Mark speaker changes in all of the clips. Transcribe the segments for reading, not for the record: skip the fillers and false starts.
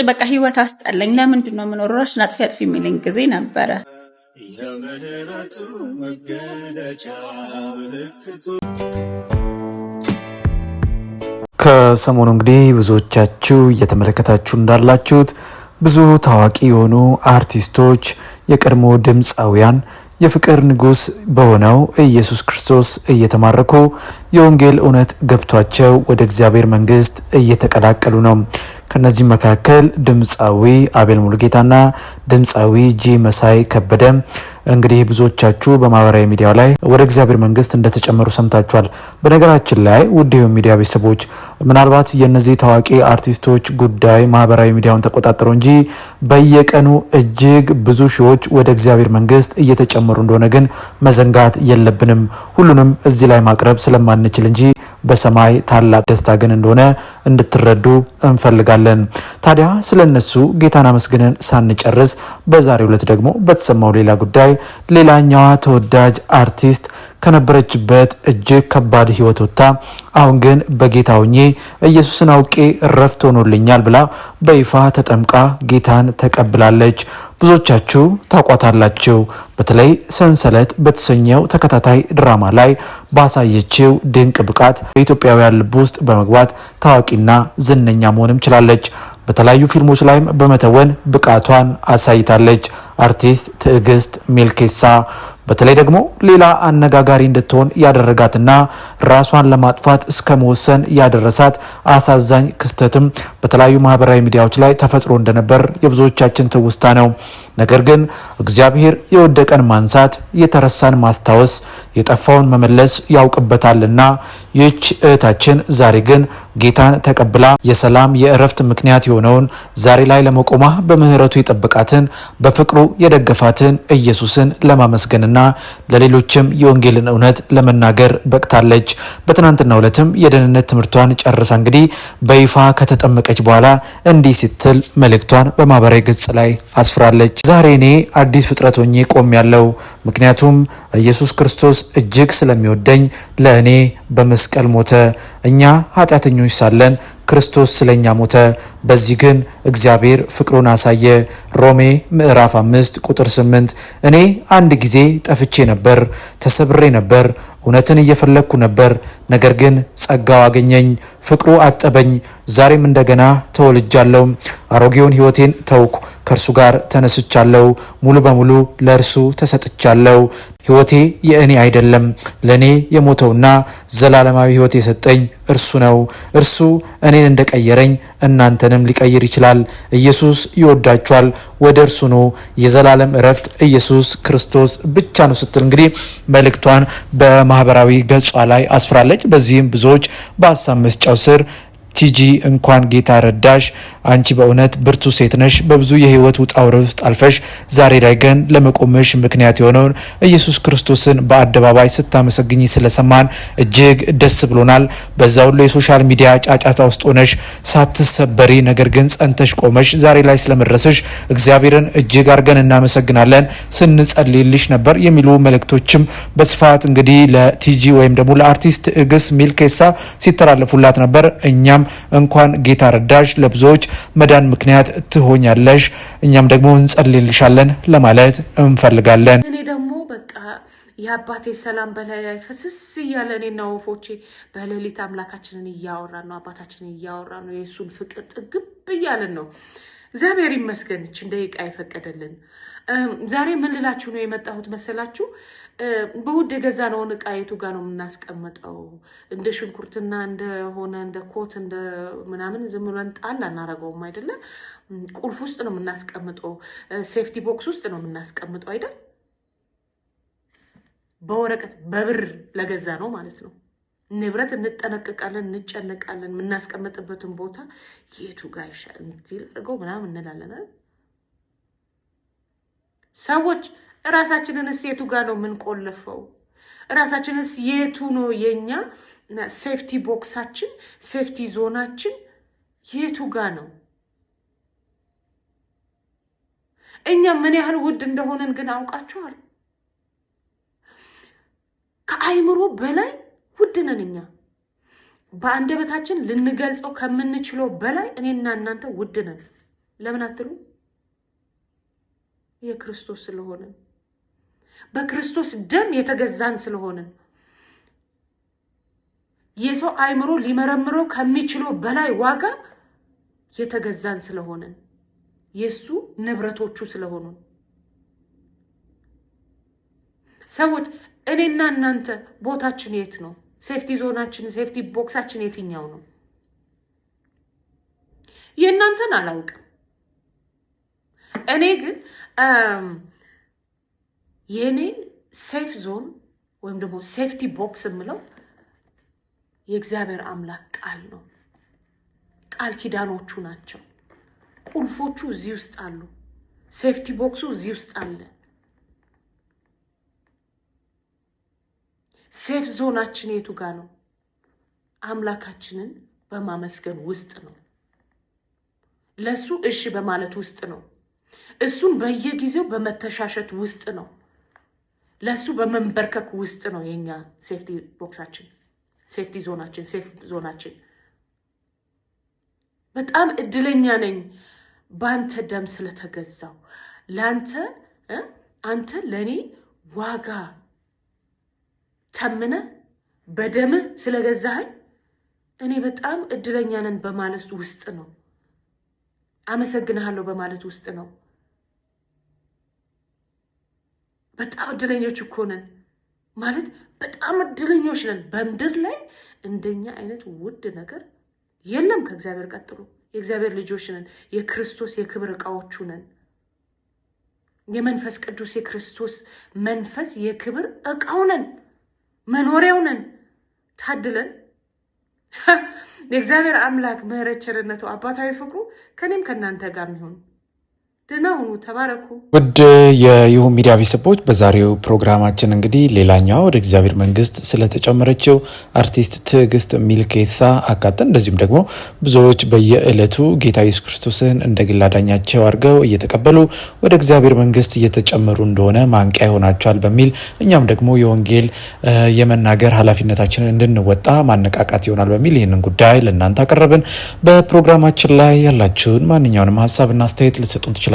Speaker 1: በቃ ህይወት አስጠላኝ። ለምንድን ነው የምኖረው? ራስሽን አጥፊ የሚለኝ ጊዜ ነበረ። የምህረቱ መገለጫ ምልክቱ። ከሰሞኑ እንግዲህ ብዙዎቻችሁ እየተመለከታችሁ እንዳላችሁት ብዙ ታዋቂ የሆኑ አርቲስቶች፣ የቀድሞ ድምፃውያን የፍቅር ንጉስ በሆነው ኢየሱስ ክርስቶስ እየተማረኩ የወንጌል እውነት ገብቷቸው ወደ እግዚአብሔር መንግስት እየተቀላቀሉ ነው። ከነዚህ መካከል ድምፃዊ አቤል ሙሉጌታና ድምፃዊ ጂ መሳይ ከበደ እንግዲህ ብዙዎቻችሁ በማህበራዊ ሚዲያ ላይ ወደ እግዚአብሔር መንግስት እንደተጨመሩ ሰምታችኋል። በነገራችን ላይ ውድ ሚዲያ ቤተሰቦች ምናልባት የነዚህ ታዋቂ አርቲስቶች ጉዳይ ማህበራዊ ሚዲያውን ተቆጣጠሩ እንጂ በየቀኑ እጅግ ብዙ ሺዎች ወደ እግዚአብሔር መንግስት እየተጨመሩ እንደሆነ ግን መዘንጋት የለብንም። ሁሉንም እዚህ ላይ ማቅረብ ስለማንችል እንጂ በሰማይ ታላቅ ደስታ ግን እንደሆነ እንድትረዱ እንፈልጋለን። ታዲያ ስለነሱ ጌታን አመስግነን ሳንጨርስ በዛሬው ዕለት ደግሞ በተሰማው ሌላ ጉዳይ ሌላኛዋ ተወዳጅ አርቲስት ከነበረችበት እጅግ ከባድ ህይወት ወጥታ አሁን ግን በጌታ ሆኜ ኢየሱስን አውቄ ረፍት ሆኖልኛል ብላ በይፋ ተጠምቃ ጌታን ተቀብላለች። ብዙዎቻችሁ ታቋታላችሁ። በተለይ ሰንሰለት በተሰኘው ተከታታይ ድራማ ላይ ባሳየችው ድንቅ ብቃት በኢትዮጵያውያን ልብ ውስጥ በመግባት ታዋቂና ዝነኛ መሆንም ችላለች። በተለያዩ ፊልሞች ላይም በመተወን ብቃቷን አሳይታለች። አርቲስት ትዕግስት ሜልኬሳ በተለይ ደግሞ ሌላ አነጋጋሪ እንድትሆን ያደረጋትና ራሷን ለማጥፋት እስከ መወሰን ያደረሳት አሳዛኝ ክስተትም በተለያዩ ማህበራዊ ሚዲያዎች ላይ ተፈጥሮ እንደነበር የብዙዎቻችን ትውስታ ነው። ነገር ግን እግዚአብሔር የወደቀን ማንሳት፣ የተረሳን ማስታወስ፣ የጠፋውን መመለስ ያውቅበታልና ይህች እህታችን ዛሬ ግን ጌታን ተቀብላ የሰላም የእረፍት ምክንያት የሆነውን ዛሬ ላይ ለመቆማ በምህረቱ የጠበቃትን በፍቅሩ የደገፋትን ኢየሱስን ለማመስገንና ለሌሎችም የወንጌልን እውነት ለመናገር በቅታለች። በትናንትናው ዕለትም የደህንነት ትምህርቷን ጨርሳ እንግዲህ በይፋ ከተጠመቀች በኋላ እንዲህ ስትል መልእክቷን በማህበራዊ ገጽ ላይ አስፍራለች። ዛሬ እኔ አዲስ ፍጥረት ሆኜ ቆሜያለሁ። ምክንያቱም ኢየሱስ ክርስቶስ እጅግ ስለሚወደኝ ለእኔ በመስቀል ሞተ። እኛ ኃጢአተኞች ሳለን ክርስቶስ ስለኛ ሞተ። በዚህ ግን እግዚአብሔር ፍቅሩን አሳየ። ሮሜ ምዕራፍ 5 ቁጥር 8 እኔ አንድ ጊዜ ጠፍቼ ነበር፣ ተሰብሬ ነበር፣ እውነትን እየፈለግኩ ነበር። ነገር ግን ጸጋው አገኘኝ፣ ፍቅሩ አጠበኝ። ዛሬም እንደገና ተወልጃለሁ። አሮጌውን ሕይወቴን ተውኩ፣ ከእርሱ ጋር ተነስቻለሁ። ሙሉ በሙሉ ለእርሱ ተሰጥቻለሁ። ሕይወቴ የእኔ አይደለም፣ ለእኔ የሞተውና ዘላለማዊ ሕይወት የሰጠኝ እርሱ ነው። እርሱ እኔን እንደቀየረኝ እናንተንም ሊቀይር ይችላል። ኢየሱስ ይወዳችኋል፣ ወደ እርሱ ኑ። የዘላለም እረፍት ኢየሱስ ክርስቶስ ብቻ ነው ስትል እንግዲህ መልእክቷን በማህበራዊ ገጿ ላይ አስፍራለች። በዚህም ብዙዎች በሀሳብ መስጫው ስር ቲጂ እንኳን ጌታ ረዳሽ፣ አንቺ በእውነት ብርቱ ሴት ነሽ። በብዙ የህይወት ውጣ ውረድ ውስጥ አልፈሽ ዛሬ ላይ ግን ለመቆምሽ ምክንያት የሆነውን ኢየሱስ ክርስቶስን በአደባባይ ስታመሰግኝ ስለሰማን እጅግ ደስ ብሎናል። በዛ ሁሉ የሶሻል ሚዲያ ጫጫታ ውስጥ ሆነሽ ሳትሰበሪ ነገር ግን ጸንተሽ ቆመሽ ዛሬ ላይ ስለመድረስሽ እግዚአብሔርን እጅግ አድርገን እናመሰግናለን። ስንጸልይልሽ ነበር የሚሉ መልእክቶችም በስፋት እንግዲህ ለቲጂ ወይም ደግሞ ለአርቲስት ትዕግስት ሜልኬሳ ሲተላለፉላት ነበር። እኛም እንኳን ጌታ ረዳሽ፣ ለብዙዎች መዳን ምክንያት ትሆኛለሽ፣ እኛም ደግሞ እንጸልይልሻለን ለማለት እንፈልጋለን።
Speaker 2: እኔ ደግሞ በቃ የአባቴ ሰላም በላይ ላይ ፍስስ እያለ እኔና ወፎቼ በሌሊት አምላካችንን እያወራን ነው፣ አባታችንን እያወራን ነው፣ የእሱን ፍቅር ጥግብ እያለን ነው። እግዚአብሔር ይመስገን እችን ደቂቃ የፈቀደልን። ዛሬ ምን ልላችሁ ነው የመጣሁት መሰላችሁ? በውድ የገዛነውን እቃ የቱ ጋር ነው የምናስቀምጠው? እንደ ሽንኩርትና እንደሆነ እንደ ኮት እንደ ምናምን ዝም ብለን ጣል አናረገውም አይደለ? ቁልፍ ውስጥ ነው የምናስቀምጠው፣ ሴፍቲ ቦክስ ውስጥ ነው የምናስቀምጠው አይደል? በወረቀት በብር ለገዛ ነው ማለት ነው። ንብረት እንጠነቀቃለን፣ እንጨነቃለን። የምናስቀምጥበትን ቦታ የቱ ጋር ይሻል እንዲልገው ምናምን እንላለን። ሰዎች ራሳችንንስ የቱ ጋር ነው የምንቆልፈው? ራሳችንስ የቱ ነው የኛ ሴፍቲ ቦክሳችን፣ ሴፍቲ ዞናችን የቱ ጋር ነው? እኛ ምን ያህል ውድ እንደሆነን ግን አውቃችኋል? ከአይምሮ በላይ ውድ ነን እኛ። በአንደበታችን ልንገልጸው ከምንችለው በላይ እኔና እናንተ ውድ ነን። ለምን አትሉ? የክርስቶስ ስለሆነ በክርስቶስ ደም የተገዛን ስለሆነ የሰው አይምሮ ሊመረምረው ከሚችለው በላይ ዋጋ የተገዛን ስለሆነ የሱ ንብረቶቹ ስለሆኑ ሰዎች እኔና እናንተ ቦታችን የት ነው? ሴፍቲ ዞናችን ሴፍቲ ቦክሳችን የትኛው ነው? የእናንተን አላውቅም። እኔ ግን የኔ ሴፍ ዞን ወይም ደግሞ ሴፍቲ ቦክስ የምለው የእግዚአብሔር አምላክ ቃል ነው። ቃል ኪዳኖቹ ናቸው። ቁልፎቹ እዚህ ውስጥ አሉ። ሴፍቲ ቦክሱ እዚህ ውስጥ አለ። ሴፍ ዞናችን የቱ ጋር ነው? አምላካችንን በማመስገን ውስጥ ነው። ለሱ እሺ በማለት ውስጥ ነው። እሱን በየጊዜው በመተሻሸት ውስጥ ነው። ለሱ በመንበርከክ ውስጥ ነው የኛ ሴፍቲ ቦክሳችን፣ ሴፍቲ ዞናችን፣ ሴፍ ዞናችን። በጣም እድለኛ ነኝ ባንተ ደም ስለተገዛው። አንተ ለኔ ዋጋ ተምነ በደም ስለገዛኸኝ እኔ በጣም እድለኛ ነኝ በማለት ውስጥ ነው። አመሰግናለሁ በማለት ውስጥ ነው። በጣም እድለኞች እኮ ነን ማለት በጣም እድለኞች ነን። በምድር ላይ እንደኛ አይነት ውድ ነገር የለም ከእግዚአብሔር ቀጥሎ። የእግዚአብሔር ልጆች ነን። የክርስቶስ የክብር ዕቃዎቹ ነን። የመንፈስ ቅዱስ የክርስቶስ መንፈስ የክብር ዕቃው ነን። መኖሪያው ነን። ታድለን። የእግዚአብሔር አምላክ ምሕረት ቸርነቱ አባታዊ ፍቅሩ ከኔም ከናንተ ጋር ይሁን። ደህና ሁኑ። ተባረኩ።
Speaker 1: ውድ የይሁን ሚዲያ ቤተሰቦች በዛሬው ፕሮግራማችን እንግዲህ ሌላኛው ወደ እግዚአብሔር መንግስት ስለተጨመረችው አርቲስት ትዕግስት ሚልኬሳ አካተን እንደዚሁም ደግሞ ብዙዎች በየዕለቱ ጌታ ኢየሱስ ክርስቶስን እንደ ግል አዳኛቸው አድርገው እየተቀበሉ ወደ እግዚአብሔር መንግስት እየተጨመሩ እንደሆነ ማንቂያ ይሆናቸዋል በሚል እኛም ደግሞ የወንጌል የመናገር ኃላፊነታችንን እንድንወጣ ማነቃቃት ይሆናል በሚል ይህንን ጉዳይ ለእናንተ አቀረብን። በፕሮግራማችን ላይ ያላችሁን ማንኛውንም ሀሳብና አስተያየት ልትሰጡን ትችላላችሁ።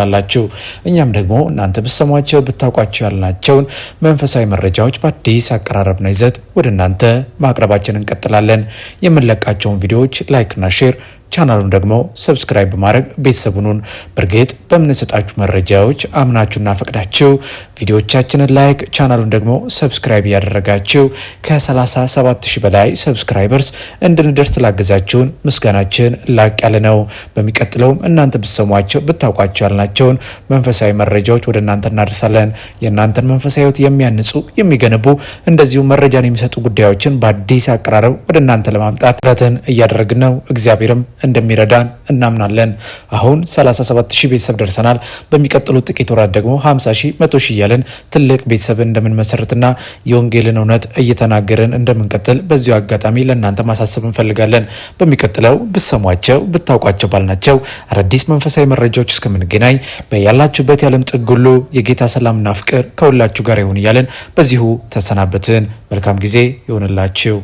Speaker 1: እኛም ደግሞ እናንተ ብትሰሟቸው ብታውቋቸው ያልናቸውን መንፈሳዊ መረጃዎች በአዲስ አቀራረብና ይዘት ወደ እናንተ ማቅረባችንን እንቀጥላለን። የምንለቃቸውን ቪዲዮዎች ላይክና ሼር ቻናሉን ደግሞ ሰብስክራይብ በማድረግ ቤተሰቡን በርግጥ በምንሰጣችሁ መረጃዎች አምናችሁና ፈቅዳችሁ ቪዲዮዎቻችንን ላይክ ቻናሉን ደግሞ ሰብስክራይብ ያደረጋችሁ ከ37000 በላይ ሰብስክራይበርስ እንድንደርስ ላገዛችሁን ምስጋናችን ላቅ ያለ ነው። በሚቀጥለውም እናንተ ብትሰሟቸው ብታውቋቸው ያልናቸውን መንፈሳዊ መረጃዎች ወደ እናንተ እናደርሳለን። የእናንተን መንፈሳዊ ሕይወት የሚያንጹ የሚገነቡ እንደዚሁ መረጃን የሚሰጡ ጉዳዮችን በአዲስ አቀራረብ ወደ እናንተ ለማምጣት ጥረትን እያደረግን ነው። እግዚአብሔርም እንደሚረዳን እናምናለን። አሁን 37000 ቤተሰብ ደርሰናል። በሚቀጥሉት ጥቂት ወራት ደግሞ 50000 100,000 እያለን ትልቅ ቤተሰብ እንደምንመሰርትና የወንጌልን እውነት እየተናገርን እንደምንቀጥል በዚሁ አጋጣሚ ለእናንተ ማሳሰብ እንፈልጋለን። በሚቀጥለው ብትሰሟቸው ብታውቋቸው ባልናቸው አዳዲስ መንፈሳዊ መረጃዎች እስከምንገናኝ በያላችሁበት የዓለም ጥግ ሁሉ የጌታ ሰላምና ፍቅር ከሁላችሁ ጋር ይሁን እያለን በዚሁ ተሰናበትን። መልካም ጊዜ ይሆንላችሁ።